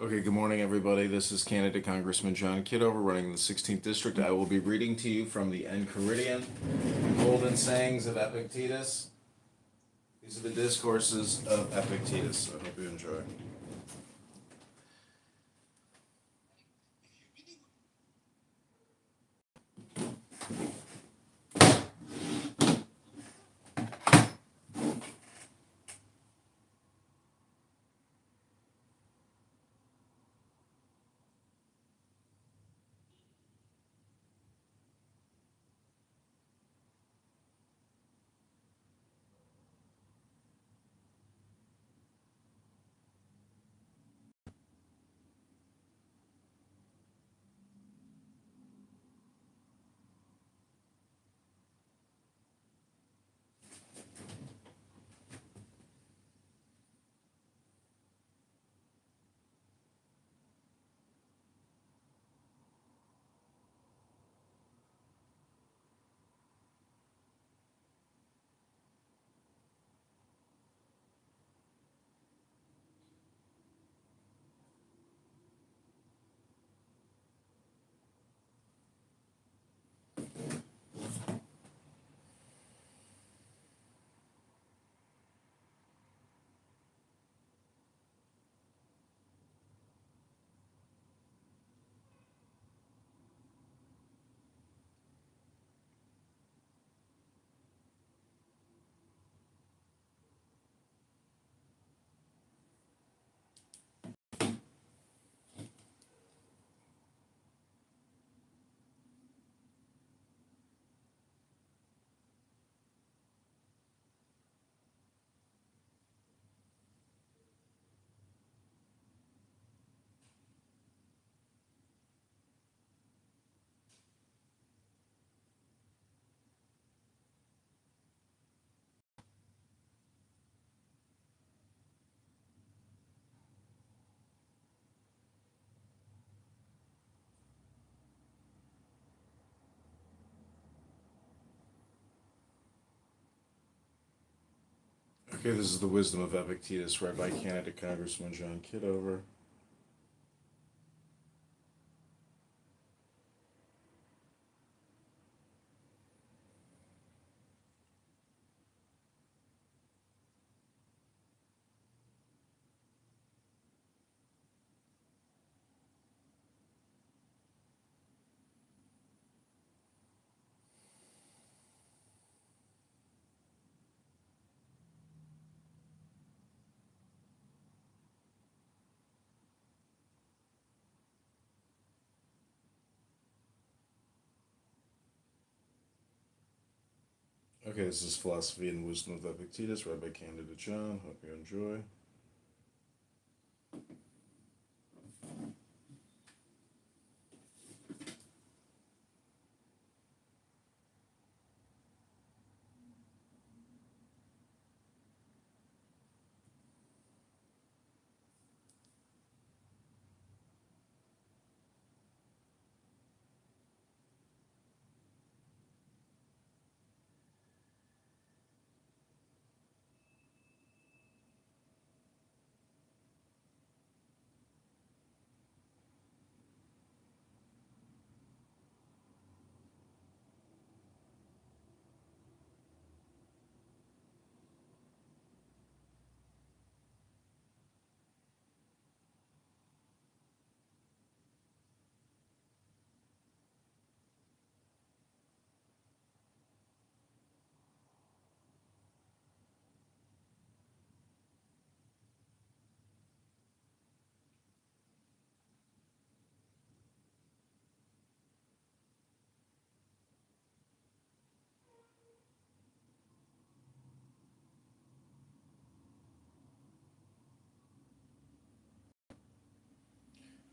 Okay, good morning, everybody. This is candidate Congressman John Kitover running the 16th District. I will be reading to you from the Enchiridion, Golden Sayings of Epictetus. These are the discourses of Epictetus, so I hope you enjoy. Okay, this is the Wisdom of Epictetus, read by candidate Congressman John Kitover. Okay, this is Philosophy and Wisdom of Epictetus, read by candidate John. Hope you enjoy.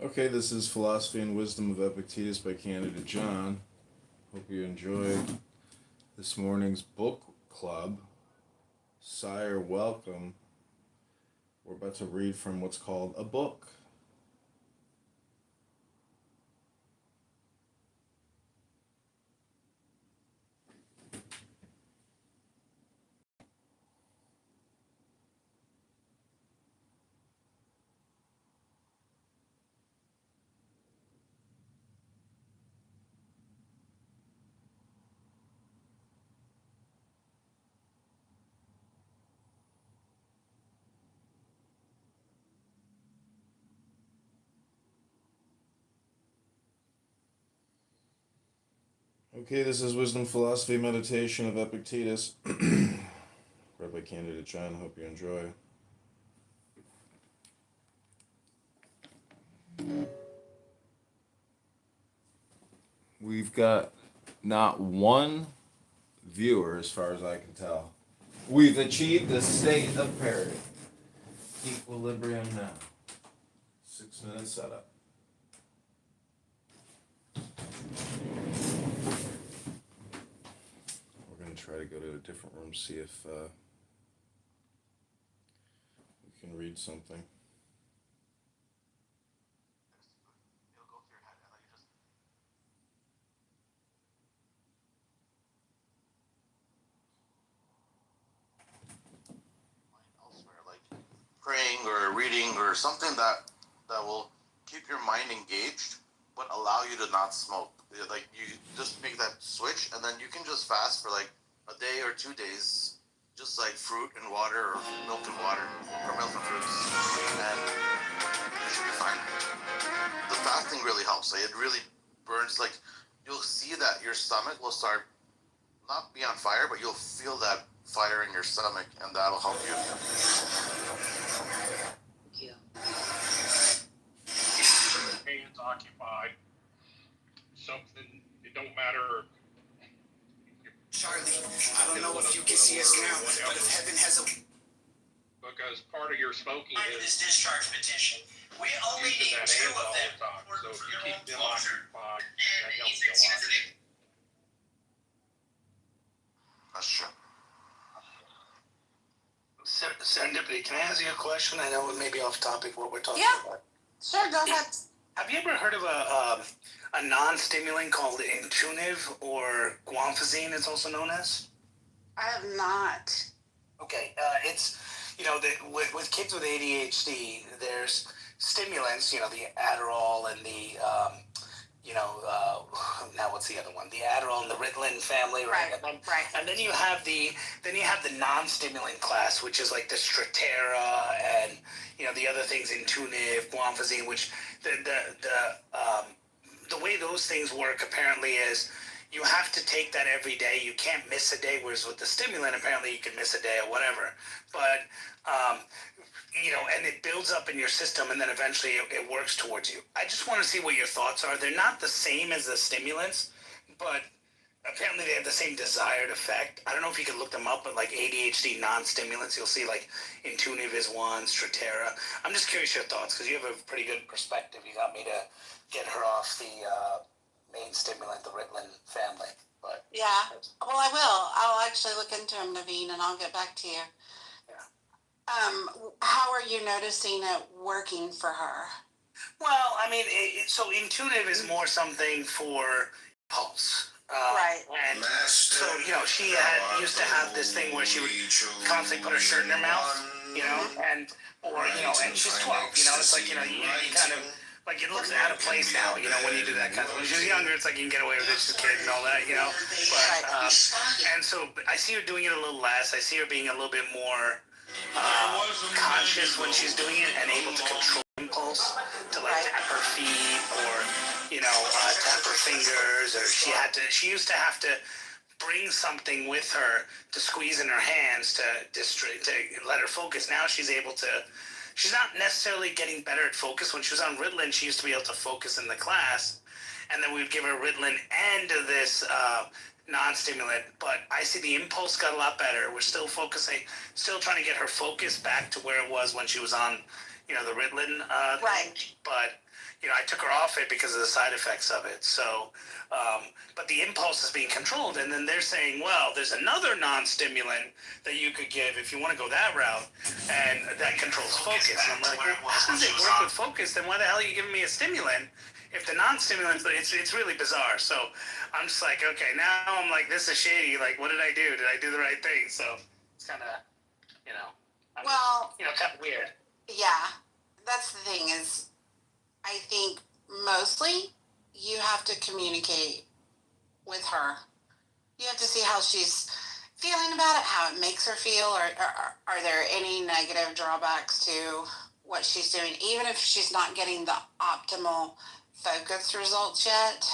Okay, this is Philosophy and Wisdom of Epictetus by candidate John. Hope you enjoy this morning's book club. Sire, welcome. We're about to read from what's called a book. Okay, this is Wisdom, Philosophy, Meditation of Epictetus. Read by Candidate John. Hope you enjoy. We've got not one viewer, as far as I can tell. We've achieved the state of parity. Equilibrium now. 6 minutes setup. We're going to try to go to a different room, see if we can read something. Praying or reading or something that will keep your mind engaged but allow you to not smoke. Like you just make that switch and then you can just fast for like a day or 2 days, just like fruit and water or milk and water or milk and fruits, and you should be fine. The fasting really helps. Like it really burns. Like you'll see that your stomach will start not be on fire, but you'll feel that fire in your stomach, and that'll help you. Hands occupied. Something, it don't matter. Charlie, I don't know if you can see us now, but if heaven has a... Because part of your smoking Under is this discharge petition, we only using need that 2 hands of all them. the time. So if you For keep your them own pleasure. occupied, And that helps he's you a lot. sensitive. That's true. Serendipity, can I ask you a question? I know it may be off topic what we're talking Yeah. about. Sure, go ahead. Have you ever heard of a non-stimulant called Intuniv or guanfacine, it's also known as? I have not. Okay, it's, with kids with ADHD, there's stimulants, the Adderall and the, now what's the other one? The Adderall and the Ritalin family, right? Right. And then you have the non-stimulant class, which is like the Strattera and the other things in Intuniv, guanfacine, which the way those things work apparently is you have to take that every day. You can't miss a day. Whereas with the stimulant, apparently you can miss a day or whatever. But and it builds up in your system, and then eventually it works towards you. I just want to see what your thoughts are. They're not the same as the stimulants, but apparently they have the same desired effect. I don't know if you can look them up, but like ADHD non-stimulants, you'll see like Intuniv is one, Strattera. I'm just curious your thoughts because you have a pretty good perspective. You got me to get her off the main stimulant, the Ritalin family. But Yeah. Well, I will. I'll actually look into them, Naveen, and I'll get back to you. How are you noticing it working for her? Well, I mean, so Intuniv is more something for pulse. Right. And so, she used to have this thing where she would constantly put her shirt in her mouth, and she's 12, it's like, you kind of, like, it looks out of place now, when you do that kind of, when she's younger, it's like you can get away with it, she's a kid and all that, but, and so I see her doing it a little less. I see her being a little bit more conscious when she's doing it and able to control impulse to like tap her feet or tap her fingers, or she used to have to bring something with her to squeeze in her hands to let her focus. Now she's not necessarily getting better at focus. When she was on Ritalin, she used to be able to focus in the class, and then we would give her Ritalin and this non-stimulant, but I see the impulse got a lot better. We're still focusing, still trying to get her focus back to where it was when she was on, the Ritalin Right. thing. But, I took her off it because of the side effects of it. So, but the impulse is being controlled. And then they're saying, well, there's another non-stimulant that you could give if you want to go that route, and that controls focus. And I'm like, well, how does it work with focus? Then why the hell are you giving me a stimulant? If the non-stimulant, it's really bizarre. So I'm just like, okay, now I'm like, this is shady. Like, what did I do? Did I do the right thing? So it's kind of, kind of weird. Yeah. That's the thing is, I think mostly you have to communicate with her. You have to see how she's feeling about it, how it makes her feel, or are there any negative drawbacks to what she's doing, even if she's not getting the optimal focus results yet.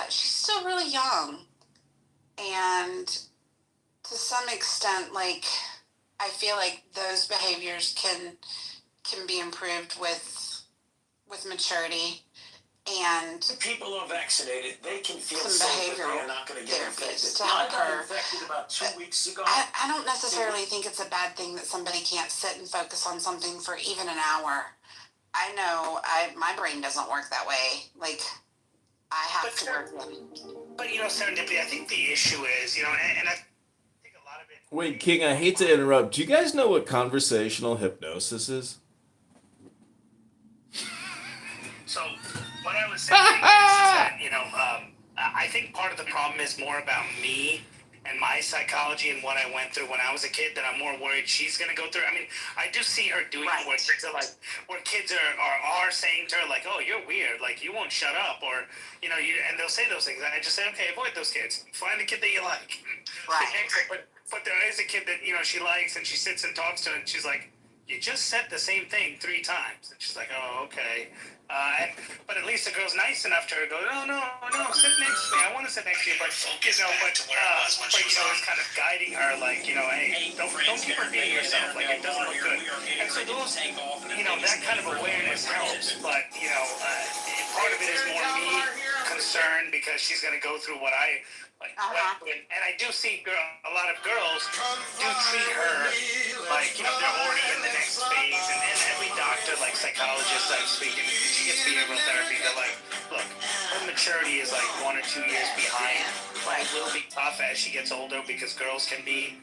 she's still really young, and to some extent, like, I feel like those behaviors can be improved with maturity and People who are vaccinated, they can feel some safe that behavioral they're not going to get therapies infected. to I help got her. infected about 2 weeks ago. I don't necessarily think it's a bad thing that somebody can't sit and focus on something for even an hour. I know my brain doesn't work that way. Like, I have to work. But serendipity. I think the issue is, and I think a lot of it. Wait, King, I hate to interrupt. Do you guys know what conversational hypnosis is? So what I was saying is that I think part of the problem is more about me and my psychology and what I went through when I was a kid. That I'm more worried she's gonna go through. I mean, I do see her doing Right. where kids are saying to her like, "Oh, you're weird. Like you won't shut up," or and they'll say those things. And I just say, "Okay, avoid those kids. Find the kid that you like." Right. But there is a kid that she likes, and she sits and talks to, and she's like, "You just said the same thing 3 times," and she's like, "Oh, okay." But at least the girl's nice enough to her to go, no, sit next to me. I want to sit next to you. But it's kind of guiding her, like, hey, don't keep repeating yourself. Like, it doesn't look good. And so those, that kind of awareness helps. But, part of it is more me concerned because she's going to go through what I went through. And I do see a lot of girls do treat her like, they're already in the next phase. And every doctor, like psychologist I'm speaking, she gets behavioral therapy. They're like, look, her maturity is like 1 or 2 years behind. But it will be tough as she gets older because girls can be,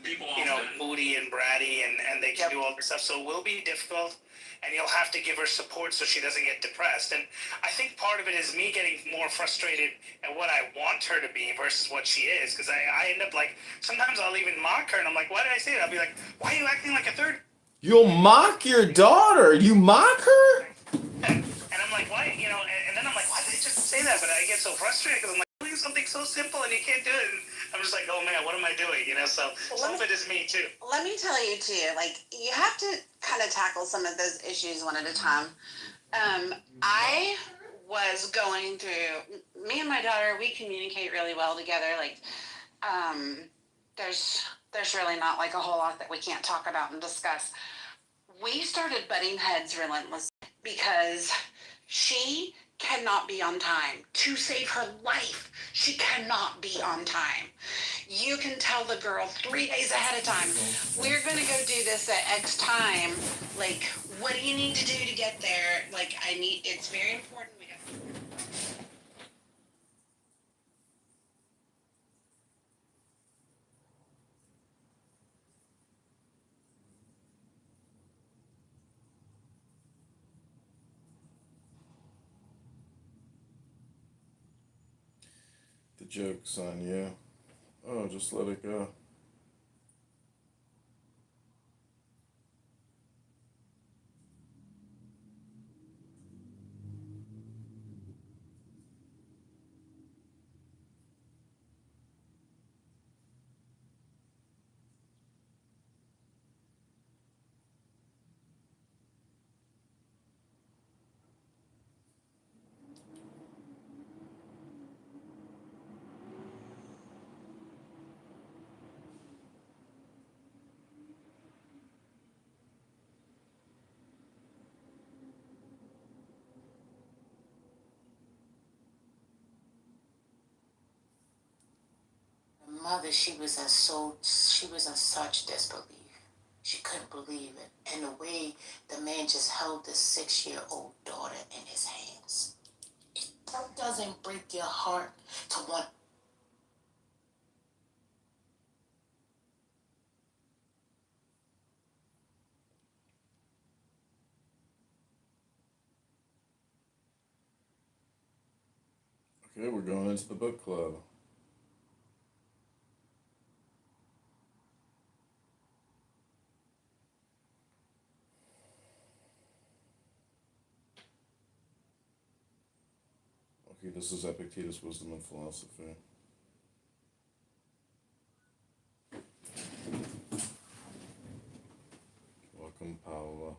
moody and bratty and they can do all this stuff. So it will be difficult. And you'll have to give her support so she doesn't get depressed. And I think part of it is me getting more frustrated at what I want her to be versus what she is. Because I end up like, sometimes I'll even mock her and I'm like, why did I say that? I'll be like, why are you acting like a third? You'll mock your daughter? You mock her? And I'm like, why? And then I'm like, why did I just say that? But I get so frustrated because I'm like, doing something so simple and you can't do it. And I'm just like, oh man, what am I doing? So some of it is me too. Let me tell you too, like, you have to kind of tackle some of those issues one at a time. I was going through, me and my daughter, we communicate really well together. Like, there's really not like a whole lot that we can't talk about and discuss. We started butting heads relentlessly because she cannot be on time. To save her life, she cannot be on time. You can tell the girl 3 days ahead of time, we're going to go do this at X time. Like, what do you need to do to get there? Like, it's very important. We got. The joke's on you. Oh, just let it go. Mother, she was in such disbelief. She couldn't believe it. And the way the man just held this 6-year-old daughter in his hands. It doesn't break your heart to want. Okay, we're going into the book club. Okay, this is Epictetus' Wisdom and Philosophy. Welcome, Paola.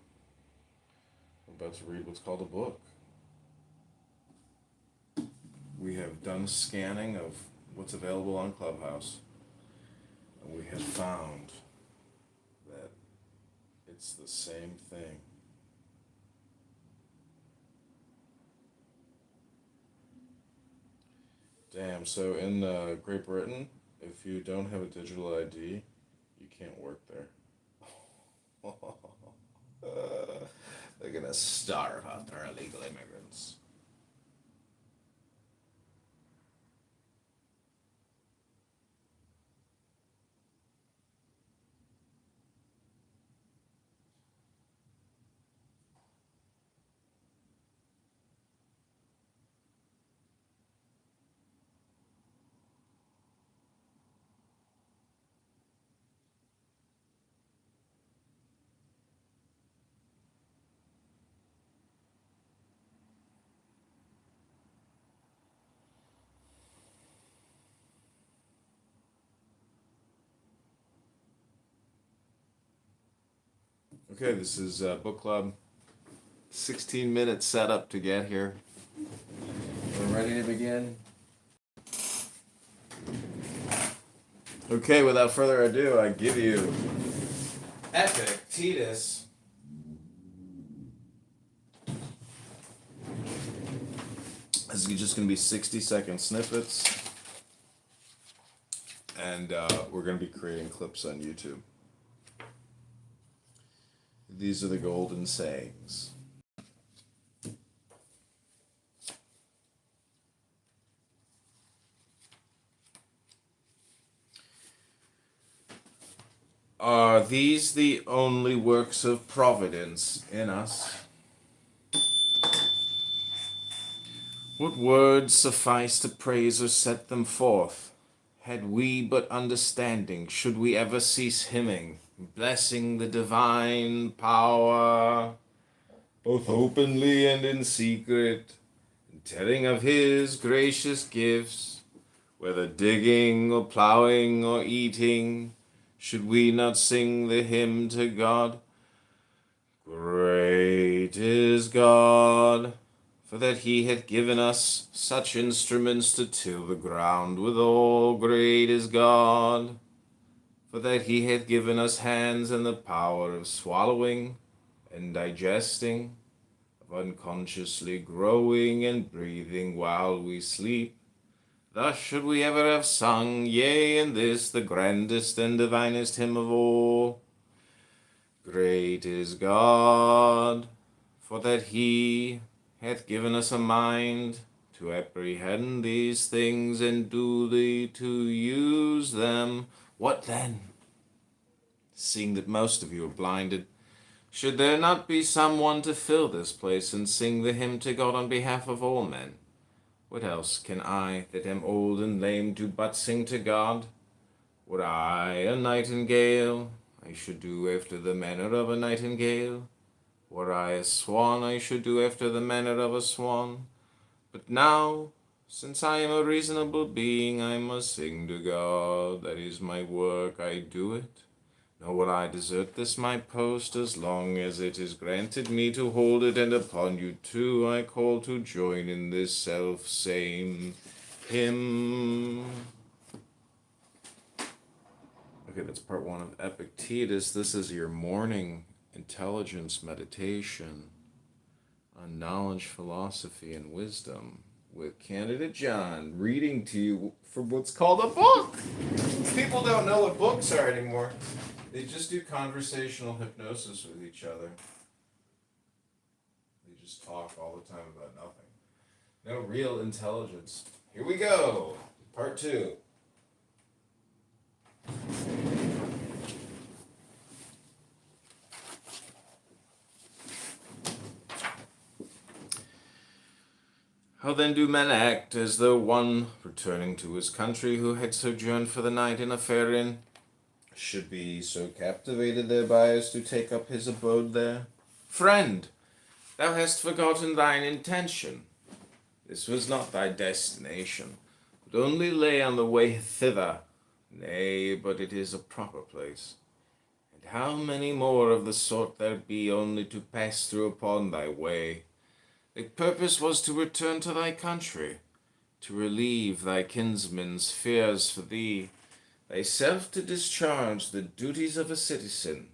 I'm about to read what's called a book. we have done scanning of what's available on Clubhouse, and we have found that it's the same thing. Damn, so in Great Britain, if you don't have a digital ID, you can't work there. They're gonna starve out their illegal immigrants. Okay, this is book club. 16-minute setup to get here. We're ready to begin. Okay, without further ado, I give you Epictetus. This is just going to be 60-second snippets. And we're going to be creating clips on YouTube. These are the golden sayings. Are these the only works of providence in us? What words suffice to praise or set them forth? Had we but understanding, should we ever cease hymning, blessing the divine power, both openly and in secret, and telling of his gracious gifts, whether digging or plowing or eating, should we not sing the hymn to God? Great is God, for that he hath given us such instruments to till the ground withal. Great is God, for that he hath given us hands and the power of swallowing and digesting, of unconsciously growing and breathing while we sleep. Thus should we ever have sung, yea, in this the grandest and divinest hymn of all. Great is God, for that he hath given us a mind to apprehend these things and duly to use them. What then? Seeing that most of you are blinded, should there not be someone to fill this place and sing the hymn to God on behalf of all men? What else can I, that am old and lame, do but sing to God? Were I a nightingale, I should do after the manner of a nightingale. Were I a swan, I should do after the manner of a swan. But now, since I am a reasonable being, I must sing to God. That is my work, I do it. Nor will I desert this my post, as long as it is granted me to hold it, and upon you too I call to join in this self-same hymn. Okay, that's part one of Epictetus. This is your morning intelligence meditation on knowledge, philosophy, and wisdom with Candidate John, reading to you from what's called a book. People don't know what books are anymore. They just do conversational hypnosis with each other. They just talk all the time about nothing. No real intelligence. Here we go. Part two. How then do men act, as though one, returning to his country, who had sojourned for the night in a fair inn, should be so captivated thereby as to take up his abode there? Friend, thou hast forgotten thine intention. This was not thy destination, but only lay on the way thither. Nay, but it is a proper place. And how many more of the sort there be only to pass through upon thy way? Thy purpose was to return to thy country, to relieve thy kinsmen's fears for thee, thyself to discharge the duties of a citizen,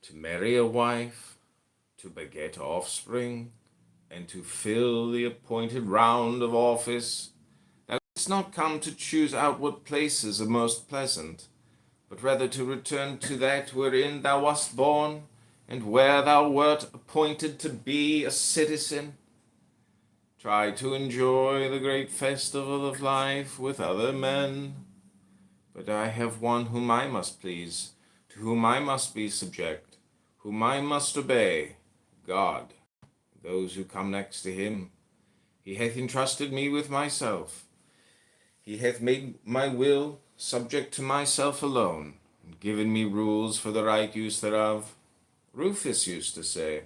to marry a wife, to beget offspring, and to fill the appointed round of office. Thou didst not come to choose out what places are most pleasant, but rather to return to that wherein thou wast born, and where thou wert appointed to be a citizen. Try to enjoy the great festival of life with other men. But I have one whom I must please, to whom I must be subject, whom I must obey, God, those who come next to him. He hath entrusted me with myself. He hath made my will subject to myself alone, and given me rules for the right use thereof. Rufus used to say,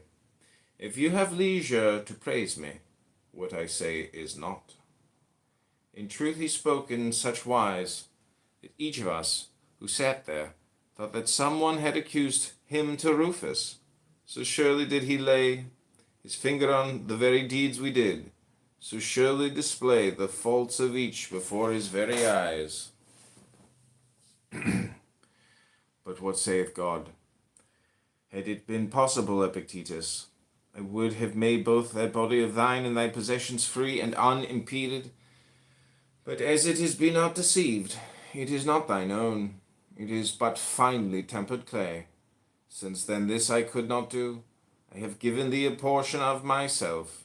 if you have leisure to praise me, what I say is not. In truth he spoke in such wise that each of us who sat there thought that someone had accused him to Rufus. So surely did he lay his finger on the very deeds we did, so surely display the faults of each before his very eyes. But what saith God? Had it been possible, Epictetus, I would have made both that body of thine and thy possessions free and unimpeded. But as it is, be not deceived, it is not thine own, it is but finely tempered clay. Since then this I could not do, I have given thee a portion of myself,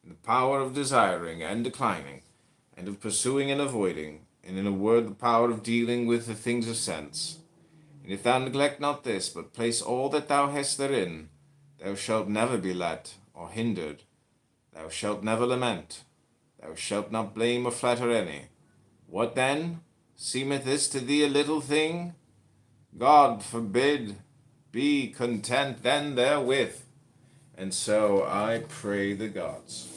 in the power of desiring and declining, and of pursuing and avoiding, and in a word the power of dealing with the things of sense. And if thou neglect not this, but place all that thou hast therein, thou shalt never be let or hindered. Thou shalt never lament. Thou shalt not blame or flatter any. What then? Seemeth this to thee a little thing? God forbid. Be content then therewith. And so I pray the gods.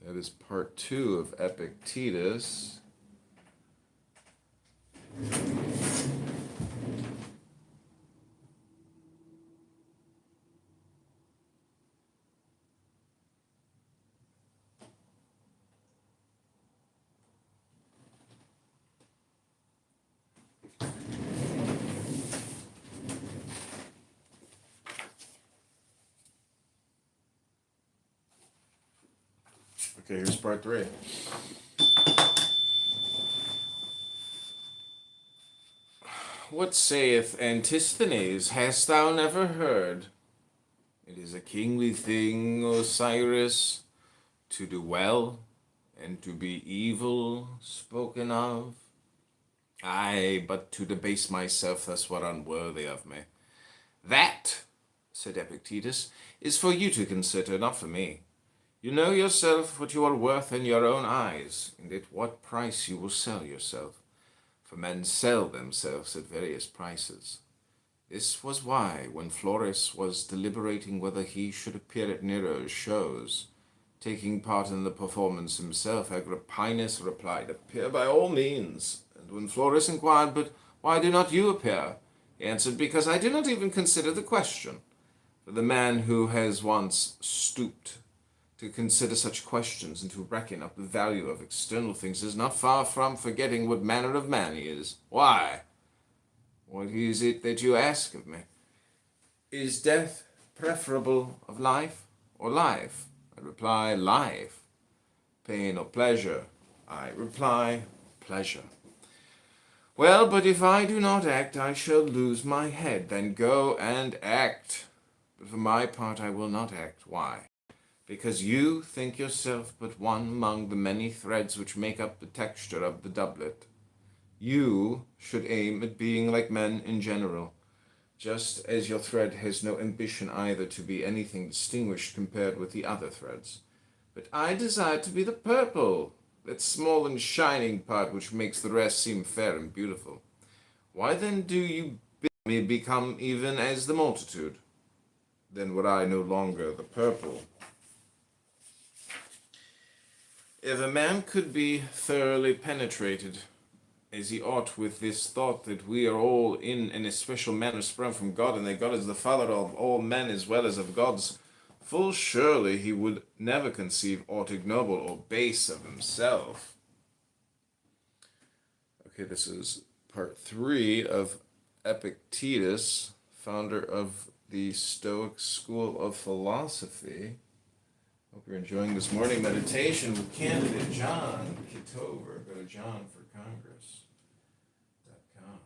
That is part 2 of Epictetus. Okay, here's part 3. What saith Antisthenes? Hast thou never heard? It is a kingly thing, Osiris, to do well and to be evil spoken of. Aye, but to debase myself thus were unworthy of me. That, said Epictetus, is for you to consider, not for me. You know yourself what you are worth in your own eyes, and at what price you will sell yourself. For men sell themselves at various prices. This was why, when Florus was deliberating whether he should appear at Nero's shows, taking part in the performance himself, Agrippinus replied, appear by all means. And when Florus inquired, but why do not you appear? He answered, because I do not even consider the question. For the man who has once stooped to consider such questions and to reckon up the value of external things is not far from forgetting what manner of man he is. Why? What is it that you ask of me? Is death preferable of life or life? I reply, life. Pain or pleasure? I reply, pleasure. Well, but if I do not act, I shall lose my head. Then go and act. But for my part, I will not act. Why? Because you think yourself but one among the many threads which make up the texture of the doublet. You should aim at being like men in general, just as your thread has no ambition either to be anything distinguished compared with the other threads. But I desire to be the purple, that small and shining part which makes the rest seem fair and beautiful. Why then do you bid me become even as the multitude? Then were I no longer the purple. If a man could be thoroughly penetrated as he ought with this thought that we are all in an especial manner sprung from God, and that God is the Father of all men as well as of gods, full surely he would never conceive aught ignoble or base of himself. Okay, this is part 3 of Epictetus, founder of the Stoic school of philosophy. Hope you're enjoying this morning meditation with candidate John Kitover. Go to johnforcongress.com.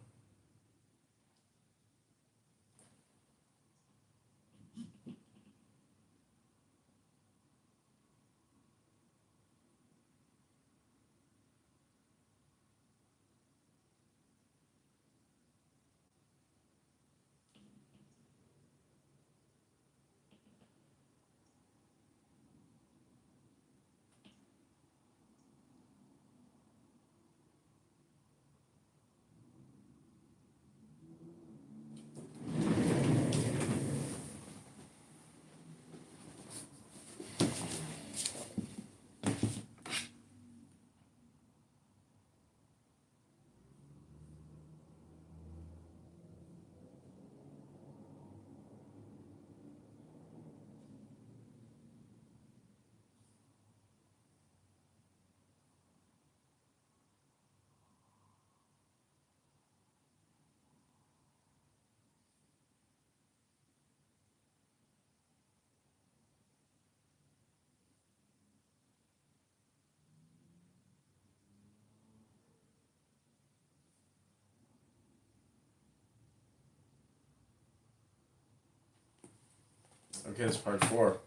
Okay, that's part 4.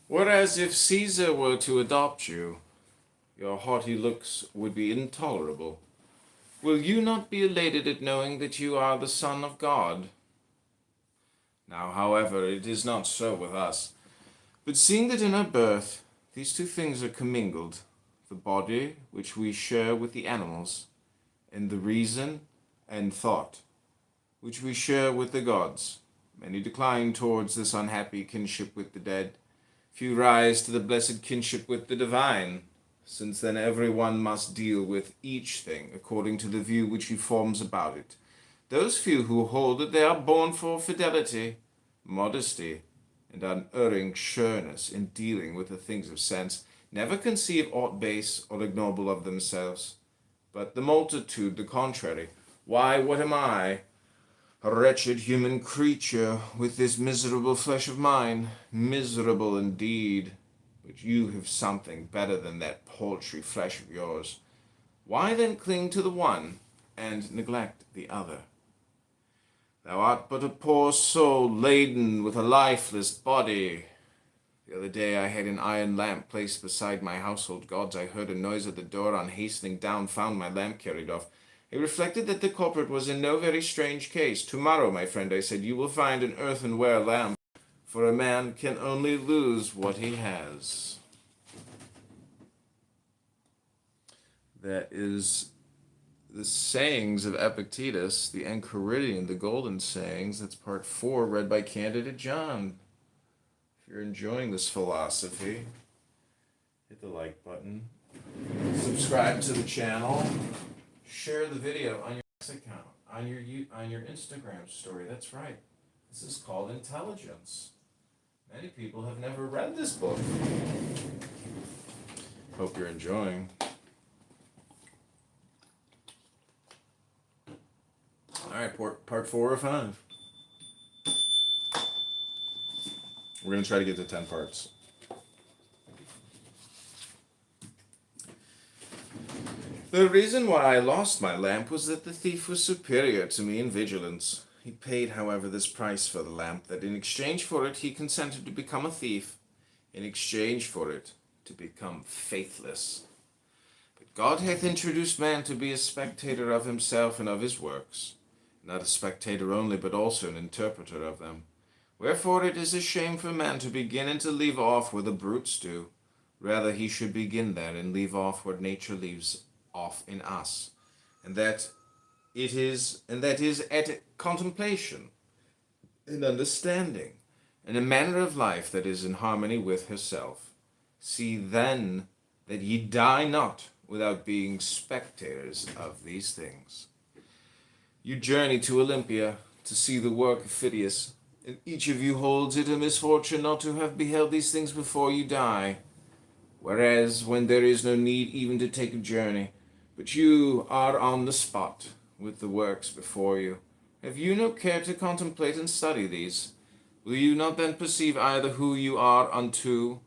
Whereas if Caesar were to adopt you, your haughty looks would be intolerable. Will you not be elated at knowing that you are the Son of God? Now, however, it is not so with us. But seeing that in our birth these two things are commingled, the body which we share with the animals, and the reason and thought which we share with the gods, many decline towards this unhappy kinship with the dead, few rise to the blessed kinship with the divine, since then every one must deal with each thing according to the view which he forms about it. Those few who hold that they are born for fidelity, modesty, and unerring sureness in dealing with the things of sense, never conceive aught base or ignoble of themselves, but the multitude the contrary. Why, what am I, a wretched human creature, with this miserable flesh of mine? Miserable indeed, but you have something better than that paltry flesh of yours. Why then cling to the one, and neglect the other? Thou art but a poor soul, laden with a lifeless body. The other day I had an iron lamp placed beside my household gods. I heard a noise at the door. On hastening down, found my lamp carried off. I reflected that the culprit was in no very strange case. Tomorrow, my friend, I said, you will find an earthenware lamp, for a man can only lose what he has. That is the sayings of Epictetus, the Enchiridion, the golden sayings. That's part 4, read by candidate John. If you're enjoying this philosophy, hit the like button, subscribe to the channel, share the video on your account, on your Instagram story. That's right. This is called intelligence. Many people have never read this book. Hope you're enjoying. All right, part 4 or 5. We're going to try to get to 10 parts. The reason why I lost my lamp was that the thief was superior to me in vigilance. He paid, however, this price for the lamp, that in exchange for it he consented to become a thief, in exchange for it to become faithless. But God hath introduced man to be a spectator of himself and of his works, not a spectator only, but also an interpreter of them. Wherefore it is a shame for man to begin and to leave off where the brutes do. Rather he should begin there and leave off what nature leaves off in us, and that is at contemplation and understanding, and a manner of life that is in harmony with herself. See then that ye die not without being spectators of these things. You journey to Olympia to see the work of Phidias, and each of you holds it a misfortune not to have beheld these things before you die. Whereas, when there is no need even to take a journey, but you are on the spot with the works before you, have you no care to contemplate and study these? Will you not then perceive either who you are unto,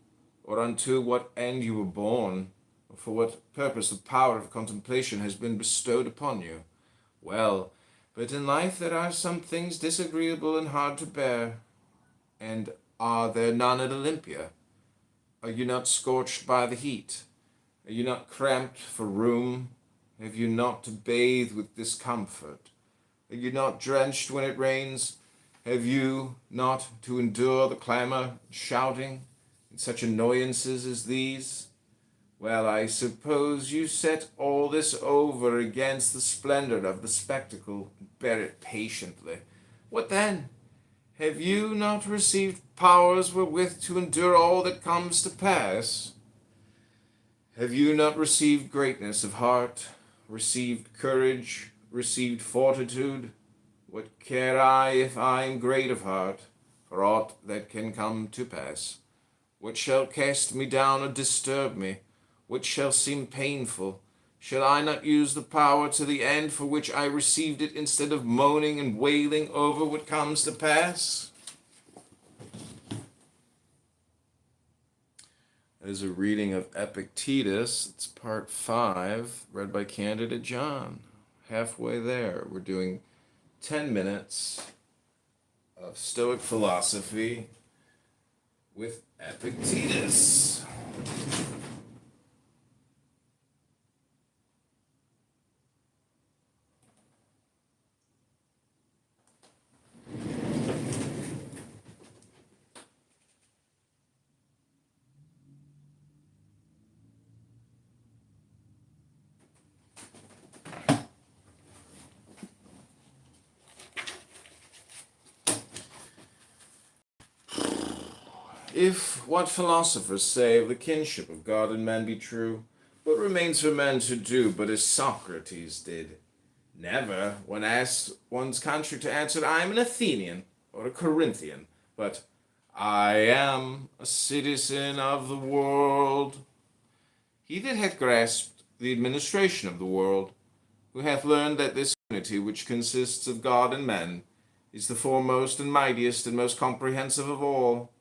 or unto what end you were born, or for what purpose the power of contemplation has been bestowed upon you? Well, but in life there are some things disagreeable and hard to bear, and are there none at Olympia? Are you not scorched by the heat? Are you not cramped for room? Have you not to bathe with discomfort? Are you not drenched when it rains? Have you not to endure the clamor, shouting, and such annoyances as these? Well, I suppose you set all this over against the splendor of the spectacle, and bear it patiently. What then? Have you not received powers wherewith to endure all that comes to pass? Have you not received greatness of heart, received courage, received fortitude? What care I if I am great of heart, for aught that can come to pass? What shall cast me down or disturb me? What shall seem painful? Shall I not use the power to the end for which I received it, instead of moaning and wailing over what comes to pass? That is a reading of Epictetus. It's part 5, read by Candidate John. Halfway there. We're doing 10 minutes of Stoic philosophy with Epictetus. If what philosophers say of the kinship of God and man be true, what remains for men to do but as Socrates did? Never, when asked one's country, to answer, I am an Athenian or a Corinthian, but I am a citizen of the world. He that hath grasped the administration of the world, who hath learned that this unity which consists of God and men is the foremost and mightiest and most comprehensive of all,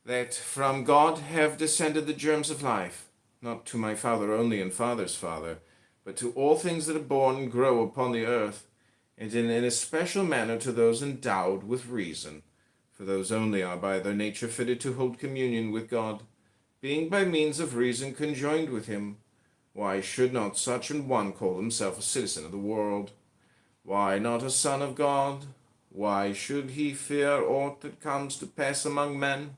that from God have descended the germs of life, not to my father only and father's father, but to all things that are born and grow upon the earth, and in an especial manner to those endowed with reason, for those only are by their nature fitted to hold communion with God, being by means of reason conjoined with him. Why should not such an one call himself a citizen of the world? Why not a son of God? Why should he fear aught that comes to pass among men?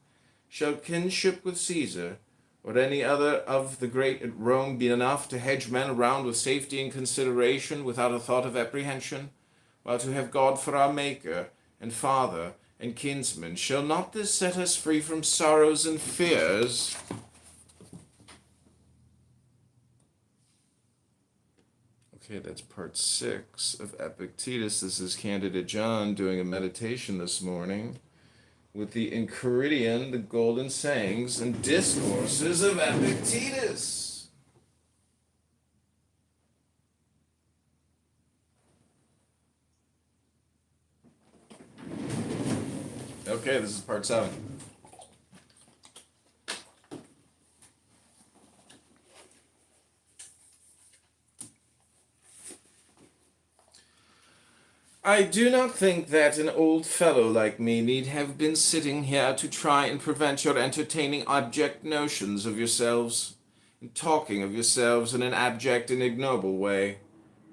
Shall kinship with Caesar, or any other of the great at Rome, be enough to hedge men around with safety and consideration, without a thought of apprehension? While to have God for our Maker, and Father, and kinsman, shall not this set us free from sorrows and fears? Okay, that's part 6 of Epictetus. This is Candidate John doing a meditation this morning with the Enchiridion, the golden sayings and discourses of Epictetus. Okay, this is part 7. I do not think that an old fellow like me need have been sitting here to try and prevent your entertaining abject notions of yourselves, and talking of yourselves in an abject and ignoble way,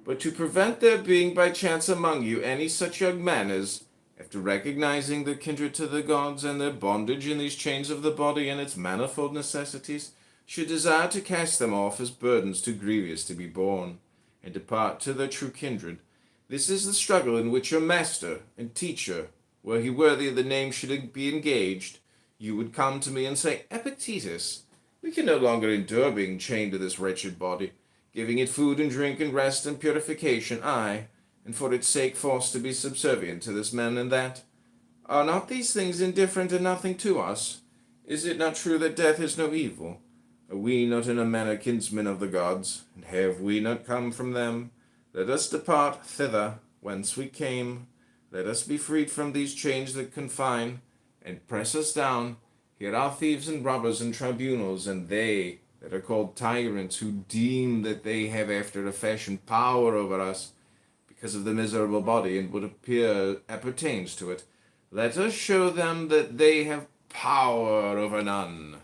but to prevent there being by chance among you any such young men as, after recognizing their kindred to the gods and their bondage in these chains of the body and its manifold necessities, should desire to cast them off as burdens too grievous to be borne, and depart to their true kindred. This is the struggle in which your master and teacher, were he worthy of the name should be engaged, you would come to me and say, Epictetus, we can no longer endure being chained to this wretched body, giving it food and drink and rest and purification, aye, and for its sake forced to be subservient to this man and that. Are not these things indifferent and nothing to us? Is it not true that death is no evil? Are we not in a manner kinsmen of the gods, and have we not come from them? Let us depart thither whence we came. Let us be freed from these chains that confine and press us down. Here are thieves and robbers and tribunals, and they that are called tyrants, who deem that they have after a fashion power over us, because of the miserable body and what appertains to it. Let us show them that they have power over none.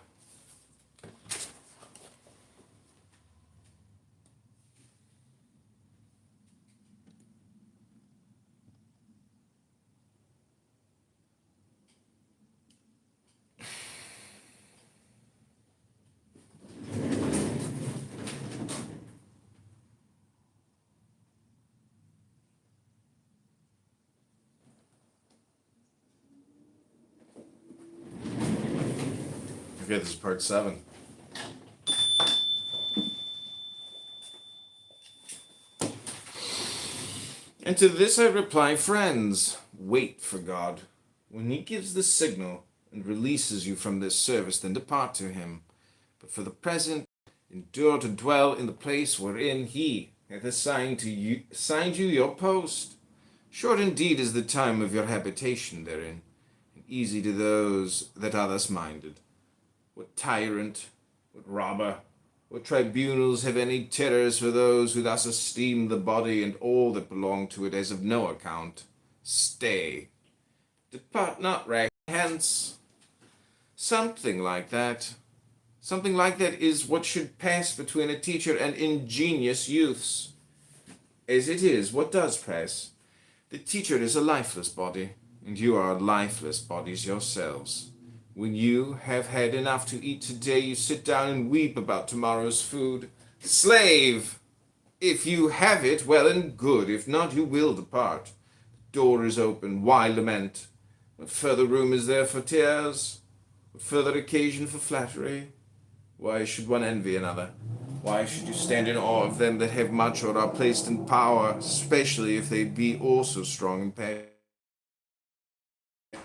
Okay, this is part 7. And to this I reply, friends, wait for God. When he gives the signal and releases you from this service, then depart to him. But for the present, endure to dwell in the place wherein he hath assigned you your post. Short indeed is the time of your habitation therein, and easy to those that are thus minded. What tyrant, what robber, what tribunals have any terrors for those who thus esteem the body and all that belong to it as of no account? Stay. Depart not rash hence. Something like that. Something like that is what should pass between a teacher and ingenious youths. As it is, what does pass? The teacher is a lifeless body, and you are lifeless bodies yourselves. When you have had enough to eat today, you sit down and weep about tomorrow's food. Slave! If you have it, well and good. If not, you will depart. The door is open. Why lament? What further room is there for tears? What further occasion for flattery? Why should one envy another? Why should you stand in awe of them that have much or are placed in power, especially if they be also strong and powerful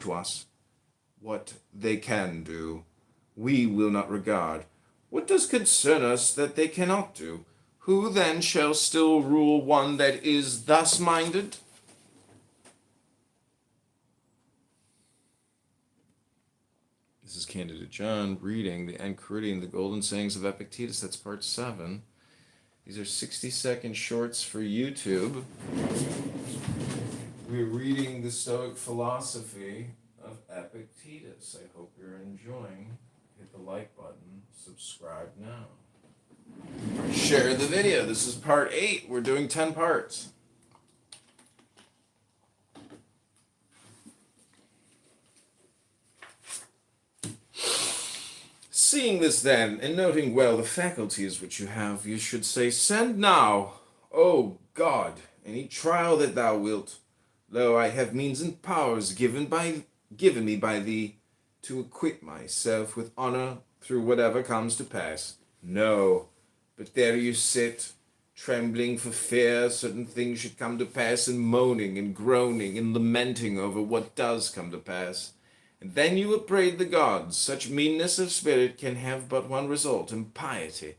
to us? What they can do, we will not regard. What does concern us that they cannot do? Who then shall still rule one that is thus minded? This is Candidate John reading the Enchiridion, the Golden Sayings of Epictetus. That's part 7. These are 60-second shorts for YouTube. We're reading the Stoic philosophy of Epictetus. I hope you're enjoying. Hit the like button. Subscribe now. Share the video. This is part 8. We're doing 10 parts. Seeing this then, and noting well the faculties which you have, you should say, Send now, O God, any trial that thou wilt. Lo, I have means and powers given me by thee, to acquit myself with honor through whatever comes to pass. No, but there you sit, trembling for fear certain things should come to pass, and moaning and groaning and lamenting over what does come to pass. And then you upbraid the gods. Such meanness of spirit can have but one result, impiety.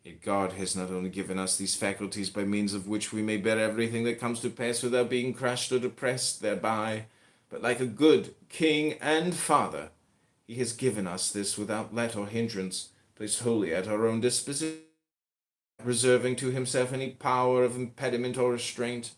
Yet God has not only given us these faculties by means of which we may bear everything that comes to pass without being crushed or depressed thereby, but like a good king and father, he has given us this without let or hindrance, placed wholly at our own disposition, reserving to himself any power of impediment or restraint.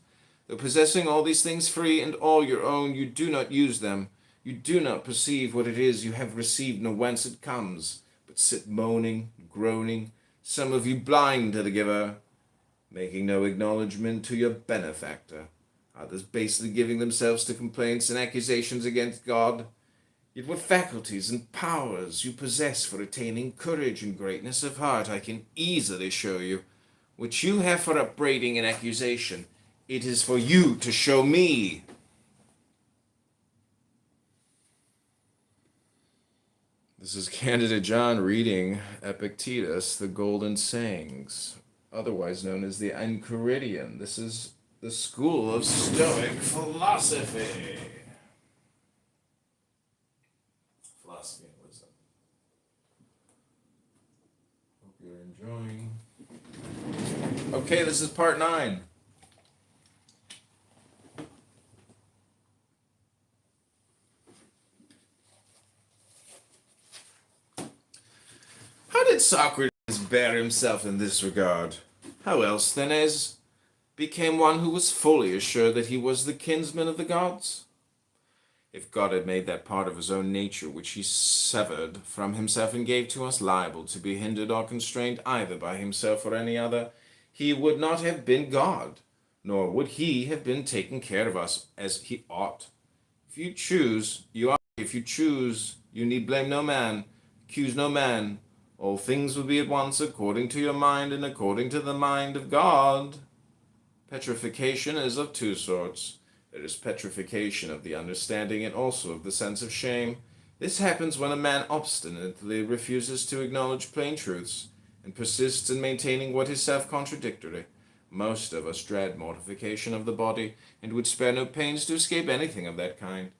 Though possessing all these things free and all your own, you do not use them. You do not perceive what it is you have received, nor whence it comes, but sit moaning, groaning, some of you blind to the giver, making no acknowledgment to your benefactor, others basely giving themselves to complaints and accusations against God. Yet what faculties and powers you possess for attaining courage and greatness of heart, I can easily show you. What you have for upbraiding and accusation, it is for you to show me. This is Candidate John reading Epictetus, the Golden Sayings, otherwise known as the Enchiridion. This is the school of Stoic philosophy. Philosophy and wisdom. Hope you're enjoying. Okay, this is part 9. How did Socrates bear himself in this regard? How else then as became one who was fully assured that he was the kinsman of the gods? If God had made that part of his own nature which he severed from himself and gave to us liable to be hindered or constrained either by himself or any other, he would not have been God, nor would he have been taking care of us as he ought. If you choose, you are. If you choose, you need blame no man, accuse no man. All things will be at once according to your mind and according to the mind of God. Petrification is of 2 sorts. There is petrification of the understanding and also of the sense of shame. This happens when a man obstinately refuses to acknowledge plain truths and persists in maintaining what is self-contradictory. Most of us dread mortification of the body and would spare no pains to escape anything of that kind.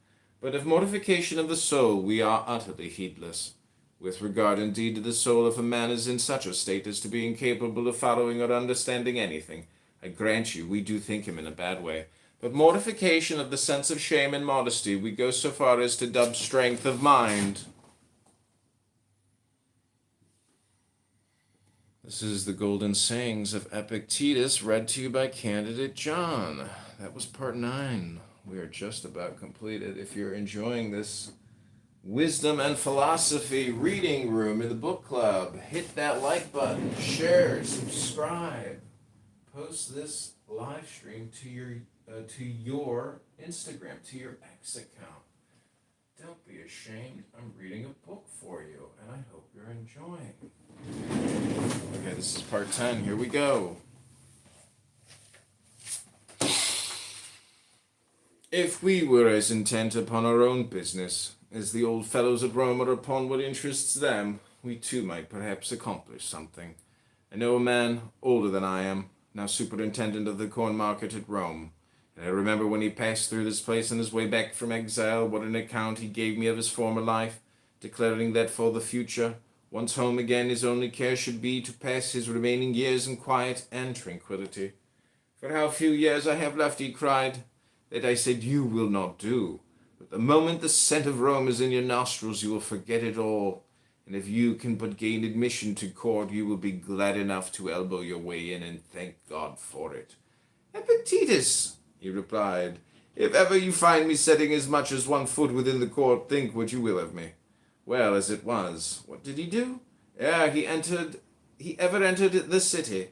But of mortification of the soul we are utterly heedless. With regard indeed to the soul, if a man is in such a state as to be incapable of following or understanding anything, I grant you we do think him in a bad way. But mortification of the sense of shame and modesty we go so far as to dub strength of mind. This is the Golden Sayings of Epictetus, read to you by Candidate John. That was part 9. We are just about completed. If you're enjoying this wisdom and philosophy reading room in the book club, hit that like button, share, subscribe, post this live stream to your Instagram, to your X account. Don't be ashamed. I'm reading a book for you, and I hope you're enjoying. Okay, this is part 10. Here we go. If we were as intent upon our own business as the old fellows at Rome are upon what interests them, we too might perhaps accomplish something. I know a man older than I am, now superintendent of the corn market at Rome, and I remember when he passed through this place on his way back from exile, what an account he gave me of his former life, declaring that for the future, once home again, his only care should be to pass his remaining years in quiet and tranquillity. For how few years I have left, he cried, that I said you will not do. But the moment the scent of Rome is in your nostrils, you will forget it all. And if you can but gain admission to court, you will be glad enough to elbow your way in and thank God for it. Epictetus, he replied, if ever you find me setting as much as 1 foot within the court, think what you will of me. Well, as it was, what did he do? Ere he ever entered the city,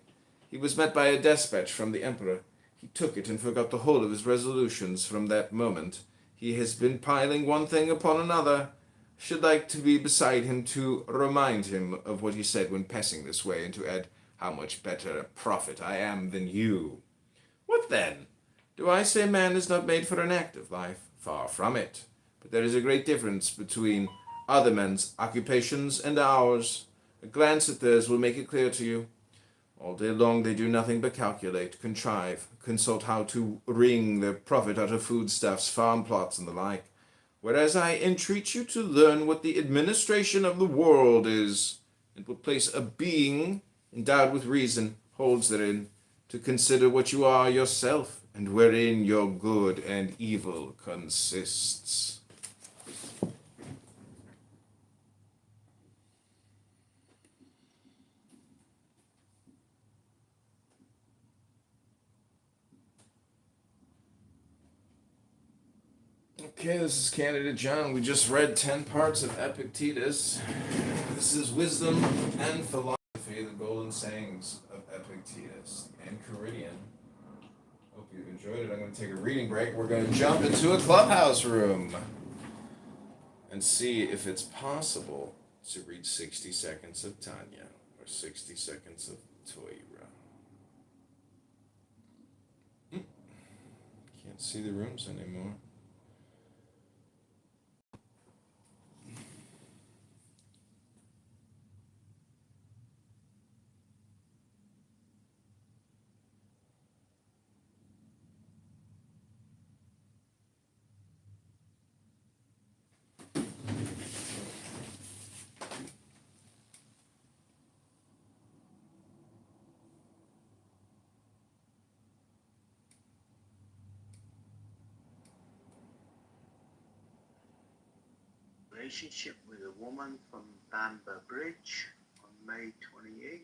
he was met by a despatch from the emperor. He took it and forgot the whole of his resolutions. From that moment, he has been piling one thing upon another. Should like to be beside him to remind him of what he said when passing this way, and to add how much better a prophet I am than you. What then? Do I say man is not made for an active life? Far from it. But there is a great difference between other men's occupations and ours. A glance at theirs will make it clear to you. All day long they do nothing but calculate, contrive, consult how to wring their profit out of foodstuffs, farm plots, and the like. Whereas I entreat you to learn what the administration of the world is, and what place a being endowed with reason holds therein, to consider what you are yourself, and wherein your good and evil consists. Okay, this is Candidate John. We just read 10 parts of Epictetus. This is Wisdom and Philosophy, the Golden Sayings of Epictetus, and Enchiridion. Hope you've enjoyed it. I'm going to take a reading break. We're going to jump into a clubhouse room and see if it's possible to read 60 Seconds of Tanya or 60 Seconds of Toira. Can't see the rooms anymore. relationship with a woman from Bamber Bridge on May 28th.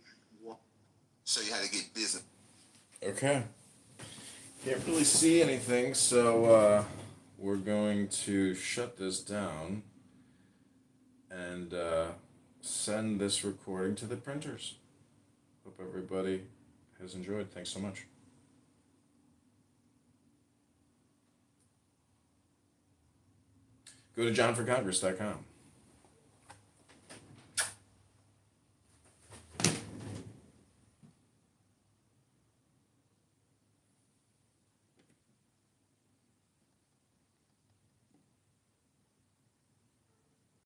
Show you how to get business. Okay. Can't really see anything, so we're going to shut this down and send this recording to the printers. Hope everybody has enjoyed. Thanks so much. Go to johnforcongress.com.